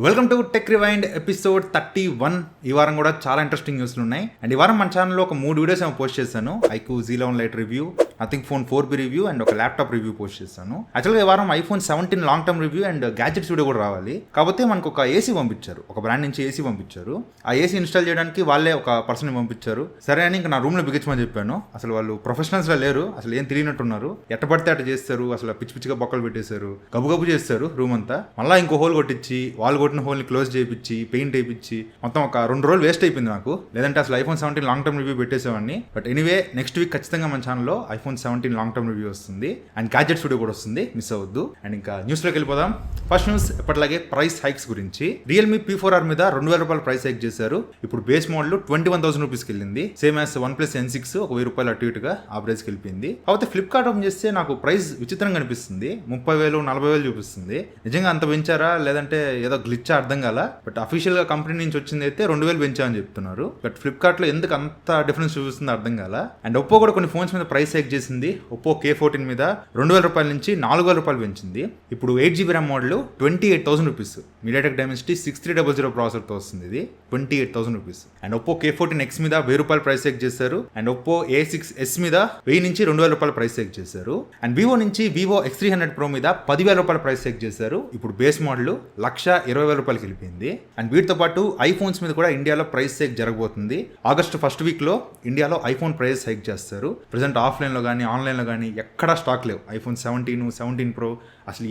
Welcome to tech rewind episode 31. ఈ వారం కూడా చాలా ఇంట్రెస్టింగ్ న్యూస్లు ఉన్నాయి. అండ్ ఈ వారం మన ఛానల్లో ఒక 3 వీడియోస్ ఏమో పోస్ట్ చేశాను. IQOO Z11 lite review, Nothing phone 4B review and ఒక ల్యాప్టాప్ రివ్యూ పోస్ట్ చేశాను. యాక్చువల్గా ఈ వారం iPhone 17 long term review and gadgets video కూడా రావాలి. కాకపోతే మనకు ఒక ఏసీ పంపించారు, ఒక బ్రాండ్ నుంచి ఏసీ పంపించారు. ఆ ఏసీ ఇన్స్టాల్ చేయడానికి వాళ్ళే ఒక పర్సన్ పంపించారు. సరే అని ఇంకా నా రూమ్లో బిగించమని చెప్పాను. అసలు వాళ్ళు ప్రొఫెషనల్స్లో లేరు, అసలు ఏం తెలియనట్టున్నారు. ఎట్ట పడితే అట్ట చేస్తారు, అసలు పిచ్చి పిచ్చిగా బొక్కలు పెట్టేశారు, గబు చేస్తారు రూమ్ అంతా. మళ్ళీ ఇంకో హోల్ కొట్టించి వాళ్ళు కొట్టిన హోల్ని క్లోజ్ చేయించి పెయింట్ వేయించి మొత్తం ఒక 2 రోజులు వేస్ట్ అయిపోయింది నాకు. లేదంటే అసలు iPhone 17 లాంగ్ టర్మ్ రివ్యూ పెట్టేసేవాడిని. బట్ ఎనీవే నెక్స్ట్ వీక్ ఖచ్చితంగా మన ఛానల్లో iPhone 17 లాంగ్ టర్మ్ రివ్యూ వస్తుంది అండ్ గ్యాడ్జెట్స్ వీడియో కూడా వస్తుంది, మిస్ అవ్వద్దు. అండ్ ఇంకా న్యూస్లోకి వెళ్ళిపోదాం. ఫస్ట్ న్యూస్ ఎప్పటిలాగే ప్రైస్ హైక్స్ గురించి. రియల్మీ P4R మీద 2,000 రూపాయలు ప్రైస్ హైక్ చేశారు. ఇప్పుడు బేస్ మోడల్ 21,000 రూపీస్కి వెళ్ళింది. సేమ్ యాజ్ OnePlus N6 ఒక 1000 రూపాయలు అటు ఇటుగా ఆ ప్రైస్కి వెళ్ళిపోయింది. కాకపోతే ఫ్లిప్కార్ట్ ఓపెన్ చేస్తే నాకు ప్రైస్ విచిత్రంగా అనిపిస్తుంది. 30,000 40,000 చూపిస్తుంది. నిజంగా అంత పెంచారా లేదంటే ఏదో గ్లిచ్చా అర్థం కాల. బట్ అఫీషియల్ గా కంపెనీ నుంచి వచ్చింది అయితే 2,000 పెంచామని చెప్తున్నారు. బట్ ఫ్లిప్కార్ట్ లో ఎందుకు అంత డిఫరెన్స్ చూపిస్తుందో అర్థం కాల. అండ్ ఒప్పో కూడా కొన్ని ఫోన్స్ మీద ప్రైస్ హైక్ చేసింది. ఒప్పో K14 మీద 2,000 రూపాయల నుంచి 4,000 రూపాయలు పెంచింది. ఇప్పుడు 8GB RAM model 28,000 rupees. MediaTek Dimensity 6300 processor తో వస్తుంది. ఇది 28,000 రూపీస్. అండ్ ఒప్పో K14X మీద 1,000 రూపాయలు ప్రైస్ హైక్ చేశారు. అండ్ ఒప్పో A6s మీద 1000 నుంచి 2,000 రూపాయలు ప్రైస్ హైక్ చేశారు. అండ్ వివో నుంచి వివో X300 Pro మీద 10,000 రూపాయలు ప్రైస్ హైక్ చేశారు. ఇప్పుడు బేస్ మోడల్ 1,20,000 రూపాయలకి వెళ్ళిపోయింది. అండ్ వీటితో పాటు ఐఫోన్స్ మీద కూడా ఇండియాలో ప్రైస్ హైక్ జరగబోతుంది. ఆగస్టు ఫస్ట్ వీక్ లో ఇండియాలో ఐఫోన్ ప్రైస్ హైక్ చేస్తారు. ప్రెసెంట్ ఆఫ్లైన్ లో కానీ ఆన్లైన్ లో కానీ ఎక్కడా స్టాక్ లేవు. iPhone 17 Pro అసలు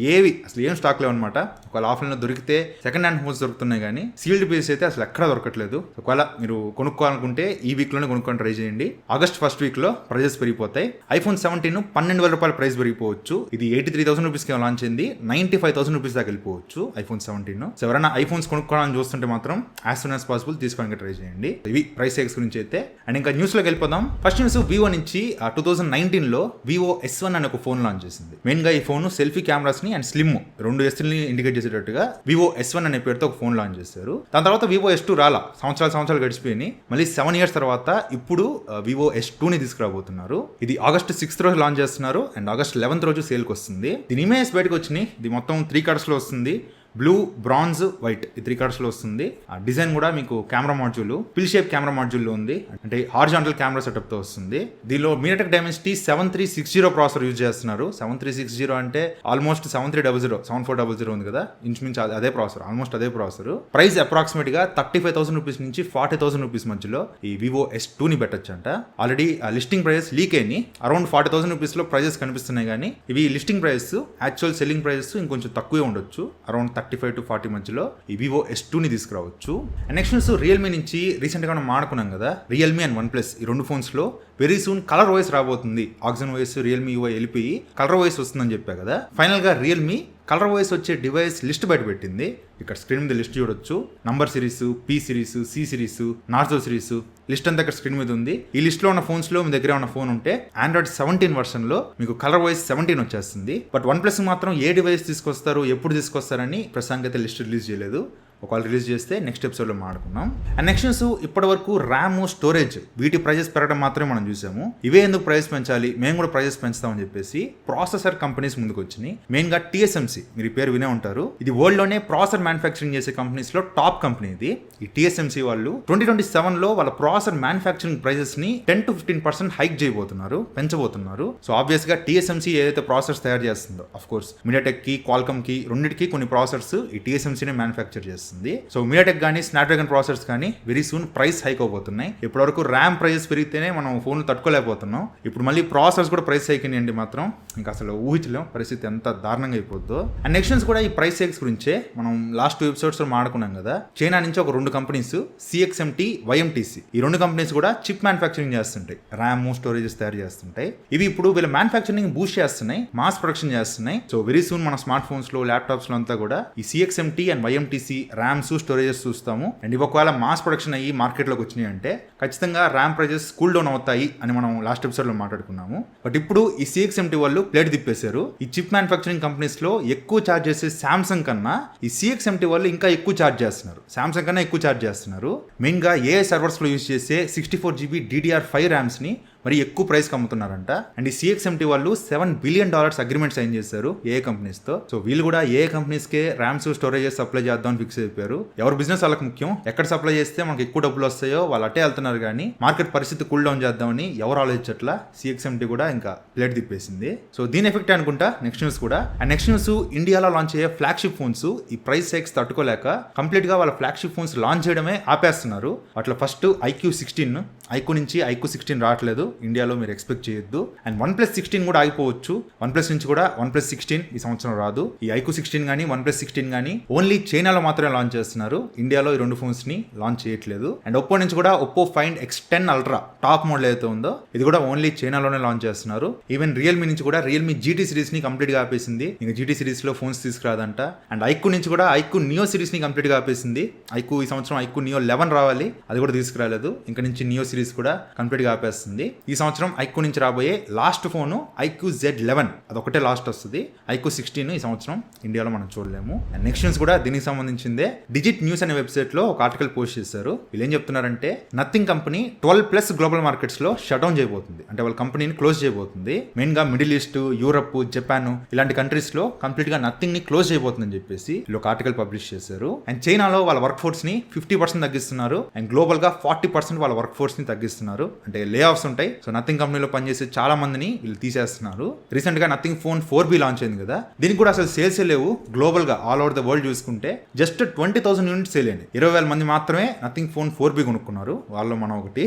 ఏం స్టాక్ లేవు అనమాట. ఒకవేళ ఆఫ్లైన్ లో దొరికితే సెకండ్ హ్యాండ్ ఫోన్స్ దొరుకుతున్నాయి కానీ సీల్డ్ పీస్ అయితే అసలు ఎక్కడా దొరకట్లేదు. ఒకవేళ మీరు కొనుక్కోవాలనుకుంటే ఈ వీక్ లోనే కొనుక్కొని ట్రై చేయండి. ఆగస్ట్ ఫస్ట్ వీక్ లో ప్రైజెస్ పెరిగిపోతాయి. iPhone 17 12,000 రూపాయల ప్రైస్ పెరిగిపోవచ్చు. ఇది 83,000 రూపీస్ కి లాంచ్ అయింది. 95,000 రూపీస్ దాకా వెళ్ళిపోవచ్చు iPhone 17. సో ఎవరైనా ఐఫోన్స్ కొనుక్కోవాలని చూస్తుంటే మాత్రం యాజ్ సూన్ యాజ్ పాసిబుల్ తీసుకోవడానికి ట్రై చేయండి. ఇవి ప్రైస్ హైక్స్ గురించి అయితే. అండ్ ఇంకా న్యూస్ లోకి వెళ్ళిపోదాం. ఫస్ట్ న్యూస్, వివో నుంచి 2019 లో వివో S1 అనే ఒక ఫోన్ లాంచ్ చేసింది. మెయిన్ గా ఈ ఫోన్ సెల్ఫీ కెమెరాస్ ని అండ్ స్లిమ్ 2 ఎస్ని ఇండికేట్ చేసేటట్టుగా వివో S1 అనే పేరుతో ఒక ఫోన్ లాంచ్ చేశారు. దాని తర్వాత వివో S2 రాలా, సంవత్సరాలు గడిచిపోయి మళ్ళీ 7 years తర్వాత ఇప్పుడు వివో S2 ని తీసుకురాబోతున్నారు. ఇది ఆగస్ట్ 6th రోజు లాంచ్ చేస్తున్నారు అండ్ ఆగస్ట్ 11th రోజు సేల్కి వస్తుంది. దీని ఇమేజ్ బయటకు వచ్చినాయి. ఇది మొత్తం 3 కలర్స్ లో వస్తుంది. బ్లూ, బ్రాంజ్, వైట్ ఈ 3 కలర్స్ లో వస్తుంది. ఆ డిజైన్ కూడా మీకు కెమెరా మాడ్యూల్ పిల్ షేప్ కెమెరా మాడ్యూల్ లో ఉంది. అంటే హారిజాంటల్ కెమెరా సెటప్ తో వస్తుంది. దీనిలో MediaTek Dimensity 7360 ప్రాసెసర్ యూజ్ చేస్తున్నారు. 7360 అంటే ఆల్మోస్ట్ 7300 7400 ఉంది కదా, ఇంచుమించు అదే ప్రాసెసర్, ఆల్మోస్ట్ అదే ప్రాసెసర్. ప్రైస్ అప్రాక్సిమేట్ గా 35,000 రూపీస్ నుంచి 40,000 రూపీస్ మధ్యలో ఈ వివో S2 ని పెట్టచ్చు అంట. ఆల్రెడీ లిస్టింగ్ ప్రైజెస్ లీక్ అయినాయి. అరౌండ్ 40,000 రూపీస్ లో ప్రైజెస్ కనిపిస్తున్నాయి కానీ ఇవి listing prices, actual selling prices ఇంకొంచెం తక్కువే ఉండొచ్చు. అరౌండ్ 35 to 40 మధ్యలో ఈ వివో S2 ని తీసుకురావచ్చు. అండ్ నెక్స్ట్ న్యూస్, రియల్మీ నుంచి రీసెంట్ గా మనం మాడుకున్నాం కదా, రియల్మీ అండ్ OnePlus ఈ 2 ఫోన్స్ లో వెరీ సూన్ కలర్ వాయిస్ రాబోతుంది. ఆక్సిజన్ వాయిస్, రియల్మీ UI వెళ్ళిపోయి కలర్ వాయిస్ వస్తుందని చెప్పా కదా. ఫైనల్ గా రియల్మీ కలర్ వాయిస్ వచ్చే డివైస్ లిస్ట్ బయట పెట్టింది. ఇక్కడ స్క్రీన్ మీద లిస్ట్ చూడొచ్చు. Number series, P series, C series, Narzo series list అంతా ఇక్కడ స్క్రీన్ మీద ఉంది. ఈ లిస్ట్ లో ఉన్న ఫోన్స్ లో మీ దగ్గర ఉన్న ఫోన్ ఉంటే Android 17 వర్షన్ లో మీకు కలర్ వాయిస్ 17 వచ్చేస్తుంది. బట్ OnePlus మాత్రం ఏ డివైస్ తీసుకొస్తారు, ఎప్పుడు తీసుకొస్తారని ప్రస్తుతానికి అయితే లిస్ట్ రిలీజ్ చేయలేదు. ఒకవేళ రిలీజ్ చేస్తే నెక్స్ట్ ఎపిసోడ్లో మాట్లాడుకున్నాం. అండ్ నెక్స్ట్ న్యూస్, ఇప్పటి వరకు ర్యామ్, స్టోరేజ్ వీటి ప్రైజెస్ పెరగడం మాత్రమే మనం చూసాము. ఇవే ఎందుకు ప్రైస్ పెంచాలి, మేము కూడా ప్రైజెస్ పెంచుతామని చెప్పేసి ప్రాసెసర్ కంపెనీస్ ముందుకు వచ్చినాయి. మెయిన్ గా TSMC, మీరు పేరు వినే ఉంటారు. ఇది వరల్డ్ లోనే ప్రాసెసర్ మ్యానుఫ్యాక్చరింగ్ చేసే కంపెనీస్ లో టాప్ కంపెనీ ఇది. ఈ TSMC వాళ్ళు 2027 లో వాళ్ళ ప్రాసెసర్ మ్యానుఫ్యాక్చరింగ్ ప్రైజెస్ ని 10 to 15% హైక్ చేయబోతున్నారు, పెంచబోతున్నారు. సో ఆబ్వియస్ గా TSMC ఏదైతే ప్రాసెసర్స్ తయారు చేస్తుందో, ఆఫ్ కోర్స్ MediaTek కి, Qualcomm కి రెండింటికి కొన్ని ప్రాసెసర్స్ ఈ TSMC నే మ్యానుఫ్యాక్చర్ చేస్తుంది. సో MediaTek కానీ స్నాప్డ్రాగన్ ప్రాసెసర్స్ కానీ వెరీ సూన్ ప్రైస్ హైక్ అవబోతున్నాయి. ఇప్పటివరకు ర్యామ్ ప్రైజెస్ పెరిగితేనే మనం ఫోన్ తట్టుకోలేకపోతున్నాం. ఇప్పుడు మళ్ళీ ప్రాసెసర్స్ కూడా ప్రైస్ హైక్ అయ్యండి మాత్రం ఇంకా అసలు ఊహించలేం పరిస్థితి ఎంత దారుణంగా అయిపోద్దో. అండ్ నెక్స్ట్ కూడా ఈ ప్రైస్ హైక్స్ గురించే మనం లాస్ట్ 2 ఎపిసోడ్స్ లో మాట్లాడుకున్నాం కదా. చైనా నుంచి ఒక 2 కంపెనీస్ CXMT, YMTC ఈ 2 కంపెనీస్ కూడా చిప్ మ్యానుఫ్యాక్చరింగ్ చేస్తుంటాయి, ర్యామ్, స్టోరేజెస్ తయారు చేస్తుంటాయి. ఇవి ఇప్పుడు వీళ్ళ మ్యానుఫ్యాక్చరింగ్ బూస్ట్ చేస్తున్నాయి, మాస్ ప్రొడక్షన్ చేస్తున్నాయి. సో వెరీ సూన్ మన స్మార్ట్ ఫోన్స్ లో, ల్యాప్టాప్స్ లో అంతా కూడా ఈ CXMT and YMTC rams, storages చూస్తాము. అండ్ ఇవి ఒకవేళ మాస్ ప్రొడక్షన్ అయ్యి మార్కెట్లోకి వచ్చినాయి అంటే ఖచ్చితంగా ర్యామ్ ప్రైజెస్ కూల్ డౌన్ అవుతాయి అని మనం లాస్ట్ ఎపిసోడ్ లో మాట్లాడుకున్నాము. బట్ ఇప్పుడు ఈ CXMT వాళ్ళు ప్లేట్ తిప్పేశారు. ఈ చిప్ మ్యానుఫ్యాక్చరింగ్ కంపెనీస్ లో ఎక్కువ ఛార్జ్ చేసే సామ్సంగ్ కన్నా ఈ CXMT వాళ్ళు ఇంకా ఎక్కువ ఛార్జ్ చేస్తున్నారు. సామ్సంగ్ కన్నా ఎక్కువ ఛార్జ్ చేస్తున్నారు. మెయిన్ గా AI సర్వర్స్ లో యూజ్ చేసే 64GB DDR5 ర్యామ్స్ ని మరి ఎక్కువ ప్రైస్ అమ్ముతున్నారంట. అండ్ ఈ CXMT వాళ్ళు $7 బిలియన్ అగ్రిమెంట్ సైన్ చేశారు ఏ కంపెనీస్ తో. సో వీళ్ళు కూడా ఏ కంపెనీస్ కే ర్యామ్స్ స్టోరేజెస్ సప్లై చేద్దాం ఫిక్స్ అయిపోయారు. ఎవరి బిజినెస్ వాళ్ళకి ముఖ్యం, ఎక్కడ సప్లై చేస్తే మనకి ఎక్కువ డబ్బులు వస్తాయో వాళ్ళు అట్టే వెళ్తున్నారు. కానీ మార్కెట్ పరిస్థితి కూల్ డౌన్ చేద్దామని ఎవరు ఆలోచించట్లా. CXMT కూడా ఇంకా ప్లేట్ తిప్పేసింది. సో దీని ఎఫెక్ట్ అనుకుంటా నెక్స్ట్ న్యూస్ కూడా. అండ్ నెక్స్ట్ న్యూస్, ఇండియాలో లాంచ్ అయ్యే ఫ్లాగ్షిప్ ఫోన్స్ ఈ ప్రైస్ హైక్స్ తట్టుకోలేక కంప్లీట్ గా వాళ్ళ ఫ్లాగ్షిప్ ఫోన్స్ లాంచ్ చేయడమే ఆపేస్తున్నారు. అట్లా ఫస్ట్ iQOO 16, iQOO నుంచి iQOO 16 రావట్లేదు ఇండియాలో, మీరు ఎక్స్పెక్ట్ చేయొద్దు. అండ్ OnePlus 16 కూడా ఆగిపోవచ్చు. OnePlus నుంచి కూడా OnePlus 16 ఈ సంవత్సరం రాదు. ఈ iQOO 16 కానీ OnePlus 16 కానీ ఓన్లీ చైనాలో మాత్రమే లాంచ్ చేస్తున్నారు. ఇండియాలో ఈ రెండు ఫోన్స్ ని లాంచ్ చేయట్లేదు. అండ్ ఒప్పో నుంచి కూడా Oppo Find X10 Ultra top model ఏదైతే ఉందో ఇది కూడా ఓన్లీ చైనాలోనే లాంచ్ చేస్తున్నారు. ఈవెన్ రియల్మీ నుంచి కూడా రియల్మీ GT సిరీస్ ని కంప్లీట్ గా ఆపేసింది. ఇంకా GT సిరీస్ లో ఫోన్స్ తీసుకురాదంట. అండ్ iQOO నుంచి కూడా iQOO Neo సిరీస్ ని కంప్లీట్ గా ఆపేసింది. iQOO ఈ సంవత్సరం iQOO Neo 11 రావాలి, అది కూడా తీసుకురాలేదు. ఇంకా నుంచి Neo సిరీస్ కూడా కంప్లీట్ గా ఆపేస్తుంది. ఈ సంవత్సరం iQOO నుంచి రాబోయే లాస్ట్ ఫోన్ iQOO Z11, అదొకటే లాస్ట్ వస్తుంది. iQOO 16 ఈ సంవత్సరం ఇండియాలో మనం చూడలేము. అండ్ నెక్స్ట్ న్యూస్ కూడా దీనికి సంబంధించిందే. డిజిట్ న్యూస్ అనే వెబ్సైట్ లో ఒక ఆర్టికల్ పోస్ట్ చేశారు. వీళ్ళు ఏం చెప్తున్నారంటే నథింగ్ కంపెనీ 12+ గ్లోబల్ మార్కెట్స్ లో షట్ డౌన్ చేయబోతుంది. అంటే వాళ్ళ కంపెనీని క్లోజ్ చేయబోతుంది. మెయిన్ గా మిడిల్ ఈస్ట్, యూరప్, జపాన్ ఇలాంటి కంట్రీస్ లో కంప్లీట్ గా నథింగ్ ని క్లోజ్ చేయబోతుందని చెప్పేసి వీళ్ళు ఒక ఆర్టికల్ పబ్లిష్ చేశారు. అండ్ చైనాలో వాళ్ళ వర్క్ ఫోర్స్ ని 50% తగ్గిస్తున్నారు. అండ్ గ్లోబల్ గా 40% వాళ్ళ వర్క్ ఫోర్స్ ని తగ్గిస్తున్నారు. అంటే లే ఆఫ్స్ ఉంటాయి. సో నథింగ్ కంపెనీలో పనిచేసే చాలా మందిని వీళ్ళు తీసేస్తున్నారు. రీసెంట్ గా నథింగ్ ఫోన్ 4B లాంచ్ అయింది కదా, దీనికి కూడా అసలు సేల్స్ లేవు. గ్లోబల్ గా ఆల్ ఓవర్ ద వరల్డ్ చూసుకుంటే జస్ట్ 20,000 యూనిట్స్ సేల్ అయింది. 20,000 మంది మాత్రమే నథింగ్ ఫోన్ 4B కొనుక్కున్నారు. వాళ్ళు మనం ఒకటి.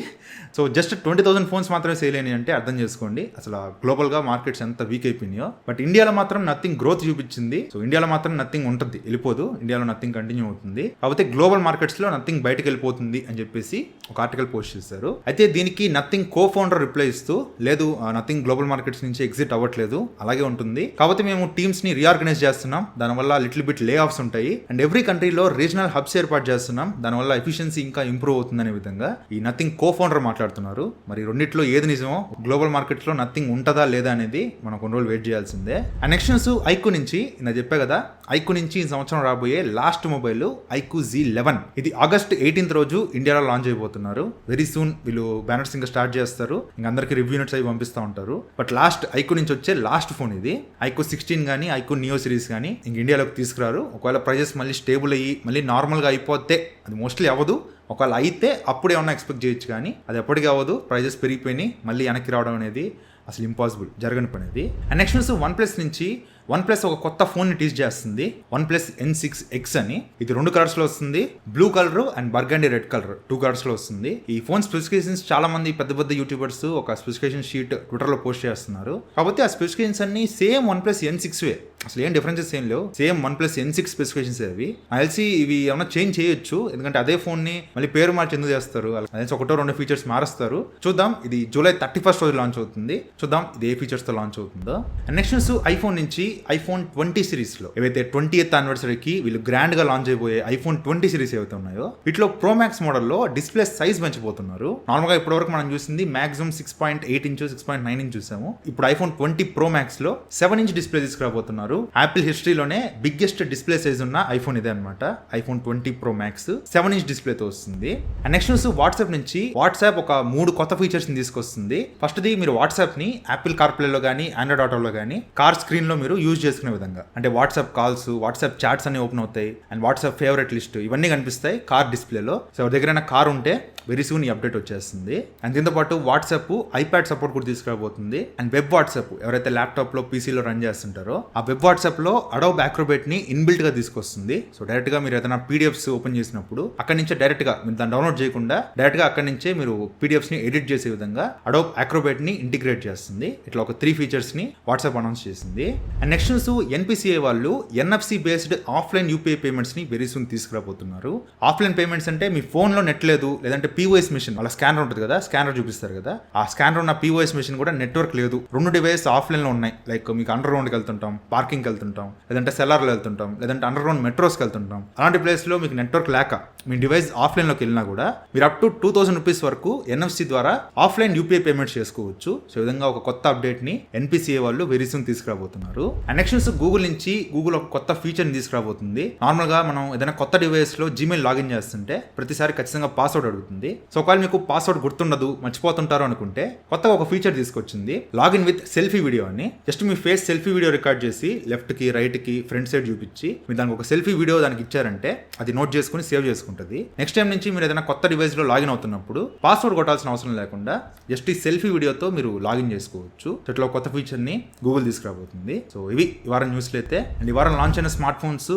సో జస్ట్ 20,000 ఫోన్స్ మాత్రమే సేల్ అయినాయి అంటే అర్థం చేసుకోండి అసలు గ్లోబల్ గా మార్కెట్స్ ఎంత వీక్ అయిపోయినాయో. బట్ ఇండియాలో మాత్రం నథింగ్ గ్రోత్ చూపించింది. సో ఇండియాలో మాత్రం నథింగ్ ఉంటుంది, వెళ్ళిపోదు. ఇండియాలో నథింగ్ కంటిన్యూ అవుతుంది. కాకపోతే గ్లోబల్ మార్కెట్స్ లో నథింగ్ బయటకు వెళ్ళిపోతుంది అని చెప్పేసి ఒక ఆర్టికల్ పోస్ట్ చేశారు. అయితే దీనికి నథింగ్ కో-ఫౌండర్ రిప్లై ఇస్తూ, లేదు నథింగ్ గ్లోబల్ మార్కెట్స్ నుంచి ఎగ్జిట్ అవ్వట్లేదు, అలాగే ఉంటుంది. కాకపోతే మేము టీమ్స్ ని రీఆర్గనైజ్ చేస్తున్నాం, దానివల్ల లిటిల్ బిట్ లే ఆఫ్స్ ఉంటాయి. అండ్ ఎవ్రీ కంట్రీలో రీజనల్ హబ్స్ ఏర్పాటు చేస్తున్నాం, దానివల్ల ఎఫిషియన్సీ ఇంకా ఇంప్రూవ్ అవుతుందనే విధంగా ఈ నథింగ్ కో-ఫౌండర్ మాట్లాడుతున్నారు. మరి రెండిట్లో ఏది నిజమో, గ్లోబల్ మార్కెట్ లో నథింగ్ ఉంటుందా లేదా అనేది మనం కొన్ని రోజులు వెయిట్ చేయాల్సిందే. అండ్ నెక్స్ట్ న్యూస్ iQOO నుంచి. నేను చెప్పా కదా iQOO నుంచి ఈ సంవత్సరం రాబోయే లాస్ట్ మొబైల్ iQOO Z11. ఇది August 18th రోజు ఇండియాలో లాంచ్ అయిపోతున్నారు. వెరీ సూన్ వీళ్ళు బ్యానర్స్ ఇంకా స్టార్ట్ చేస్తారు. ఇంకా అందరికి రివ్యూ యూనిట్స్ అవి పంపిస్తూ ఉంటారు. బట్ లాస్ట్ iQOO నుంచి వచ్చే లాస్ట్ ఫోన్ ఇది. iQOO 16 కానీ iQOO Neo సిరీస్ కానీ ఇంక ఇండియాలోకి తీసుకురారు. ఒకవేళ ప్రైజెస్ మళ్ళీ స్టేబుల్ అయ్యి మళ్ళీ నార్మల్గా అయిపోతే, అది మోస్ట్లీ అవ్వదు, ఒకవేళ అయితే అప్పుడు ఏమన్నా ఎక్స్పెక్ట్ చేయొచ్చు. కానీ అది ఎప్పటికీ అవ్వదు. ప్రైజెస్ పెరిగిపోయినాయి, మళ్ళీ వెనక్కి రావడం అనేది అసలు ఇంపాసిబుల్, జరగని పని అది. అండ్ నెక్స్ట్ న్యూస్, OnePlus నుంచి. OnePlus ఒక కొత్త ఫోన్ ని టీచ్ చేస్తుంది, OnePlus N6X అని. ఇది 2 కలర్స్ లో వస్తుంది, blue colour and burgundy red colour 2 colours లో వస్తుంది. ఈ ఫోన్ స్పెసిఫికేషన్స్ చాలా మంది పెద్ద యూట్యూబర్స్ ఒక స్పెసిఫికేషన్ షీట్ ట్విట్టర్ లో పోస్ట్ చేస్తున్నారు. కాకపోతే ఆ స్పెసిఫికేషన్స్ అన్ని సేమ్ OnePlus N6 వే, అసలు ఏం డిఫరెన్సెస్ ఏం లేవు. సేమ్ OnePlus N6 స్పెసిఫికేషన్స్ అవి. తెలిసి ఇవి ఏమైనా చేంజ్ చేయొచ్చు, ఎందుకంటే అదే ఫోన్ ని మళ్ళీ పేరు మార్చి ఎందుకు చేస్తారు, అదే ఒకటో 2 ఫీచర్స్ మారుస్తారు. చూద్దాం. ఇది July 31st రోజు లాంచ్ అవుతుంది. చూద్దాం ఇది ఏ ఫీచర్స్ తో లాంచ్ అవుతుందో. నెక్స్ట్ న్యూస్, iPhone నుంచి. iPhone 20 సిరీస్ లో ఏవైతే 20th యానివర్సరీకి వీళ్ళు గ్రాండ్ గా లాంచ్ అయిపోయే iPhone 20 సిరీస్ ఏవైతే ఉన్నాయో వీటిలో Pro Max మోడల్లో డిస్ప్లే సైజ్ పెంచబోతున్నారు. నార్మల్ గా ఇప్పటివరకు మనం చూసింది మాక్సిమం 6.8 ఇంచ్ 6.9 ఇంచ్ చూసాము. ఇప్పుడు iPhone 20 Pro Max లో 7 ఇంచ్ డిస్ప్లే తీసుకురాబోతున్నారు. యాపిల్ హిస్టరీలోనే బిగ్గెస్ట్ డిస్ప్లే సైజ్ ఉన్న iPhone ఇదే అనమాట. iPhone 20 Pro Max 7 inch display తో వస్తుంది. అండ్ నెక్స్ట్ న్యూస్, వాట్సాప్ నుంచి. వాట్సాప్ ఒక 3 కొత్త ఫీచర్స్ ని తీసుకొస్తుంది. ఫస్ట్ ది, మీరు వాట్సాప్ ని యాపిల్ కార్ప్లే లో కానీ ఆండ్రాయిడ్ ఆటోలో కానీ కార్ స్క్రీన్ లో మీరు యూజ్ చేసుకునే విధంగా, అంటే వాట్సాప్ కాల్స్, వాట్సాప్ చాట్స్ అన్ని ఓపెన్ అవుతాయి. అండ్ వాట్సాప్ ఫేవరెట్ లిస్ట్ ఇవన్నీ కనిపిస్తాయి కార్ డిస్ప్లేలో. సో ఎవరి దగ్గరైనా కార్ ఉంటే వెరీ సూన్ ఈ అప్డేట్ వచ్చేస్తుంది. అండ్ దీంతో పాటు వాట్సాప్ ఐప్యాడ్ సపోర్ట్ కూడా తీసుకురాబోతుంది. అండ్ వెబ్ వాట్సాప్ ఎవరైతే ల్యాప్టాప్ లో పీసీలో రన్ చేస్తుంటారో ఆ వెబ్ వాట్సాప్ లో అడోబ్ అక్రోబాట్ ని ఇన్బిల్ట్ గా తీసుకొస్తుంది. సో డైరెక్ట్ గా మీరు ఏదైనా పీడిఎఫ్స్ ఓపెన్ చేసినప్పుడు అక్కడి నుంచే డైరెక్ట్ గా మీరు దాన్ని డౌన్లోడ్ చేయకుండా డైరెక్ట్ గా అక్కడి నుంచే మీరు పీడిఎఫ్స్ ని ఎడిట్ చేసే విధంగా అడోబ్ అక్రోబాట్ ని ఇంటిగ్రేట్ చేస్తుంది. ఇట్లా ఒక 3 ఫీచర్స్ ని వాట్సాప్ అనౌన్స్ చేసింది. అండ్ నెక్స్ట్ న్యూస్, NPCI వాళ్ళు NFC based offline UPI payments ని వెరీ సూన్ తీసుకురాబోతున్నారు. ఆఫ్లైన్ పేమెంట్స్ అంటే మీ ఫోన్ లో నెట్ లేదు, లేదంటే POS మిషన్, వాళ్ళ స్కానర్ ఉంటుంది కదా, స్కానర్ చూపిస్తారు కదా, ఆ స్కానర్ ఉన్న POS మిషన్ కూడా నెట్వర్క్ లేదు, 2 డివైస్ ఆఫ్లైన్ లో ఉన్నాయి. లైక్ మీకు అండర్ గ్రౌండ్కి వెళ్తుంటాం, పార్కింగ్కి వెళ్తుంటాం, లేదంటే సెల్లార్లో వెళ్తుంటాం, లేదంటే అండర్ గ్రౌండ్ మెట్రోస్కి వెళ్తుంటాం. అలాంటి ప్లేస్ లో మీకు నెట్వర్క్ లేక మీ డివైస్ ఆఫ్లైన్ లోకి వెళ్ళినా కూడా మీరు అప్ టు 2,000 రూపీస్ వరకు NFC ద్వారా ఆఫ్లైన్ UPI పేమెంట్స్ చేసుకోవచ్చు. సో ఈ విధంగా ఒక కొత్త అప్డేట్ ని NPCI వాళ్ళు వెరీ సూన్ తీసుకురాబోతున్నారు. అండ్ నెక్స్ట్ గూగుల్ నుంచి గూగుల్ ఒక కొత్త ఫీచర్ని తీసుకురాబోతుంది. నార్మల్ గా మనం ఏదైనా కొత్త డివైస్ లో జీమెయిల్ లాగిన్ చేస్తుంటే ప్రతిసారి ఖచ్చితంగా పాస్వర్డ్ అడుగుతుంది. సో ఒకవేళ మీకు పాస్వర్డ్ గుర్తుండదు, మర్చిపోతుంటారు అనుకుంటే కొత్తగా ఒక ఫీచర్ తీసుకొచ్చింది, లాగిన్ విత్ సెల్ఫీ వీడియో అని. జస్ట్ మీ ఫేస్ సెల్ఫీ వీడియో రికార్డ్ చేసి లెఫ్ట్ కి రైట్ కి ఫ్రంట్ సైడ్ చూపించి మీరు దానికి ఒక సెల్ఫీ వీడియో దానికి ఇచ్చారంటే అది నోట్ చేసుకుని సేవ్ చేసుకుంటుంది. నెక్స్ట్ టైం నుంచి మీరు ఏదైనా కొత్త డివైస్ లో లాగిన్ అవుతున్నప్పుడు పాస్వర్డ్ కొట్టాల్సిన అవసరం లేకుండా జస్ట్ ఈ సెల్ఫీ వీడియోతో మీరు లాగిన్ చేసుకోవచ్చు. ఇట్లా కొత్త ఫీచర్ ని గూగుల్ తీసుకురాబోతుంది. సో ఇవి ఈ వారం న్యూస్లు అయితే. అండ్ ఈ వారం లాంచ్ అయిన smart phones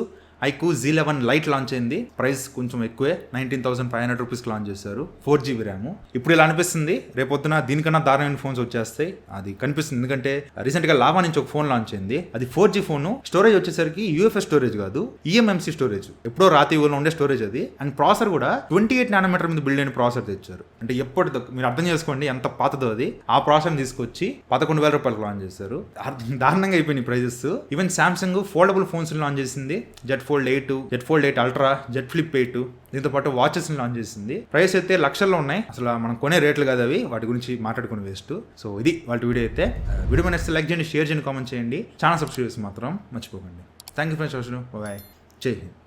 iQOO Z11 Lite launch అయింది. ప్రైస్ కొంచెం ఎక్కువే, 19,500 రూపీస్కి లాంచ్ చేశారు. 4GB RAM. ఇప్పుడు ఇలా అనిపిస్తుంది, రేపొద్దున దీనికన్నా దారుణమైన ఫోన్స్ వచ్చేస్తాయి అది కనిపిస్తుంది. ఎందుకంటే రీసెంట్ గా లావా నుంచి ఒక ఫోన్ లాంచ్ అయింది. అది 4G ఫోన్. స్టోరేజ్ వచ్చేసరికి UFS స్టోరేజ్ కాదు, eMMC స్టోరేజ్. ఎప్పుడో రాతి ఊళ్ళో ఉండే స్టోరేజ్ అది. అండ్ ప్రాసెసర్ కూడా 28 నానోమీటర్ మీద బిల్డ్ అయిన ప్రాసెసర్ తెచ్చారు. అంటే ఎప్పటిదో మీరు అర్థం చేసుకోండి ఎంత పాతదో అది. ఆ ప్రాసెసర్ తీసుకొచ్చి 11,000 రూపాయలకు లాంచ్ చేశారు. దారుణంగా అయిపోయినాయి prices. Even Samsung foldable phones launch చేసింది. Z Fold 8, Z Fold 8 Ultra, Z Flip 8. దీంతో పాటు వాచెస్ లాంచ్ చేసింది. ప్రైస్ అయితే లక్షల్లో ఉన్నాయి. అసలు మనం కొనే రేట్లు కాదు అవి, వాటి గురించి మాట్లాడుకుని వేస్ట్. సో ఇది వాళ్ళ వీడియో అయితే. వీడియో నచ్చితే లైక్ చేయండి, షేర్ చేయండి, కామెంట్ చేయండి. ఛానల్ సబ్స్క్రైబ్ చేసి మాత్రం మర్చిపోకండి. Thank you friends. బాయ్. జై హింద్.